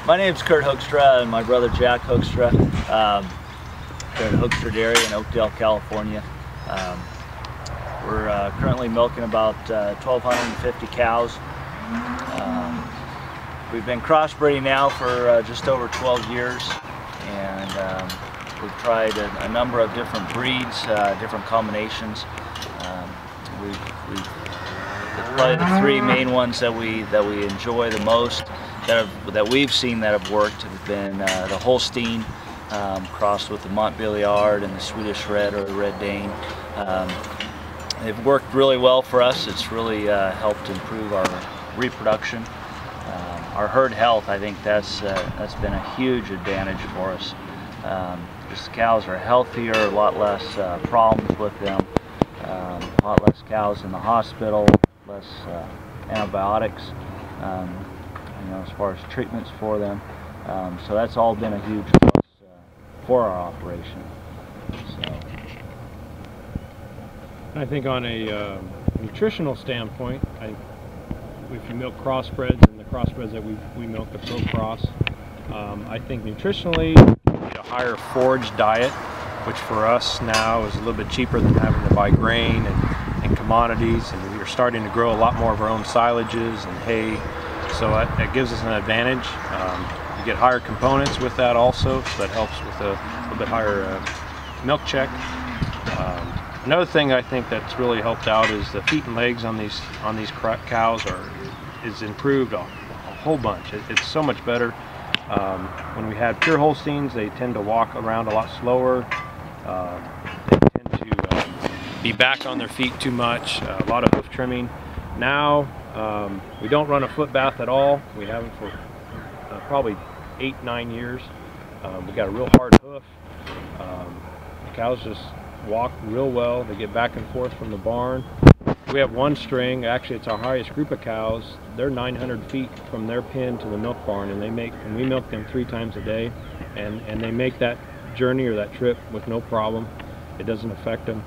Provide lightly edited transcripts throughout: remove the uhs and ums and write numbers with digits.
My name's Kurt Hoekstra and my brother Jack Hoekstra. They're at Hoekstra Dairy in Oakdale, California. We're currently milking about 1,250 cows. We've been crossbreeding now for just over 12 years, and we've tried a number of different breeds, different combinations. Probably the three main ones that we enjoy the most, that we've seen that have worked, have been the Holstein crossed with the Montbéliard and the Swedish Red or the Red Dane. They've worked really well for us. It's really helped improve our reproduction, our herd health. I think that's been a huge advantage for us. Just the cows are healthier, a lot less problems with them, a lot less cows in the hospital, less antibiotics, as far as treatments for them. So that's all been a huge plus for our operation. So. I think on a nutritional standpoint, if you milk crossbreds and the crossbreds that we milk, the ProCROSS, I think nutritionally you get a higher forage diet, which for us now is a little bit cheaper than having to buy grain and commodities, and we're starting to grow a lot more of our own silages and hay, so that gives us an advantage. You get higher components with that also, so that helps with a little bit higher milk check. Another thing I think that's really helped out is the feet and legs on these cows is improved a whole bunch. It's so much better. When we had pure Holsteins, they tend to walk around a lot slower. They tend to be back on their feet too much. A lot of hoof trimming. Now we don't run a foot bath at all. We haven't for probably 8-9 years. We got a real hard hoof. The cows just walk real well. They get back and forth from the barn. We have one string, actually it's our highest group of cows. They're 900 feet from their pen to the milk barn, and we milk them 3 times a day, and they make that journey or that trip with no problem. It doesn't affect them.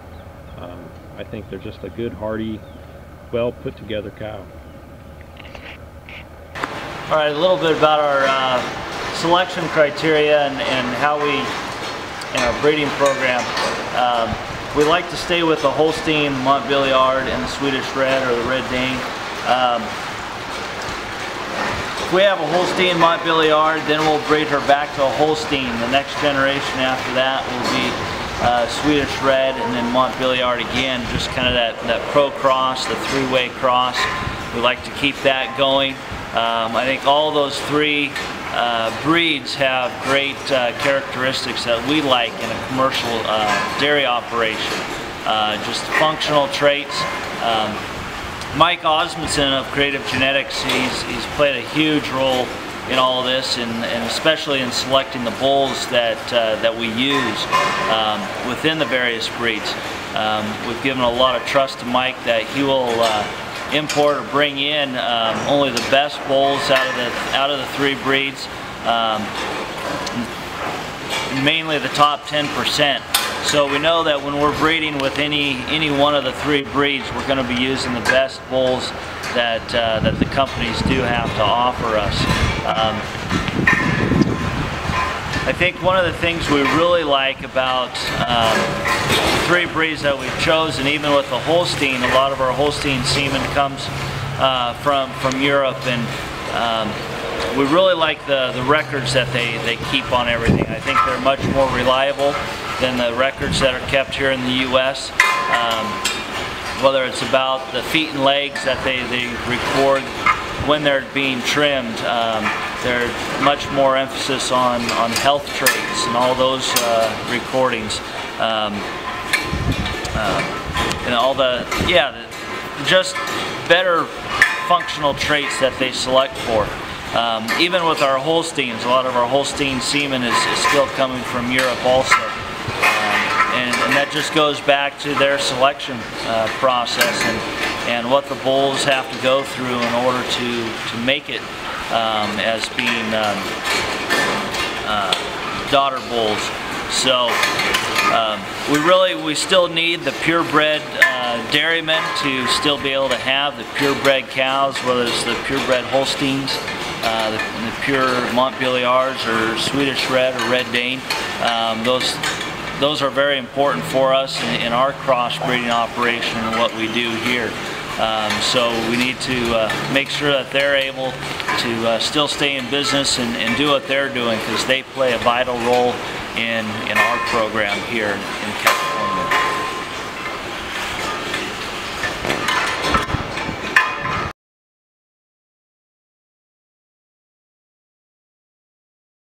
I think they're just a good, hardy, well put together cow. All right, a little bit about our selection criteria and how we, in our breeding program, we like to stay with the Holstein, Montbéliard, and the Swedish Red or the Red Dane. If we have a Holstein Montbéliard, then we'll breed her back to a Holstein. The next generation after that will be Swedish Red and then Montbéliard again, just kind of that ProCROSS, the 3-way cross. We like to keep that going. I think all those 3 breeds have great characteristics that we like in a commercial dairy operation. Just functional traits. Mike Osmundson of Creative Genetics, he's played a huge role in all of this, and especially in selecting the bulls that we use within the various breeds. We've given a lot of trust to Mike that he will import or bring in only the best bulls out of the 3 breeds, mainly the top 10%. So we know that when we're breeding with any one of the 3 breeds, we're going to be using the best bulls that the companies do have to offer us. I think one of the things we really like about the 3 breeds that we've chosen, even with the Holstein, a lot of our Holstein semen comes from Europe, and we really like the records that they keep on everything. I think they're much more reliable than the records that are kept here in the U.S. Whether it's about the feet and legs that they record when they're being trimmed, there's much more emphasis on health traits and all those recordings, and all just better functional traits that they select for. Even with our Holsteins, a lot of our Holstein semen is still coming from Europe also. And that just goes back to their selection process and what the bulls have to go through in order to make it as being daughter bulls. So we still need the purebred dairymen to still be able to have the purebred cows, whether it's the purebred Holsteins the pure Montbéliards or Swedish Red or Red Dane. Those are very important for us in our crossbreeding operation and what we do here. So we need to make sure that they're able to still stay in business and do what they're doing, because they play a vital role in our program here in California.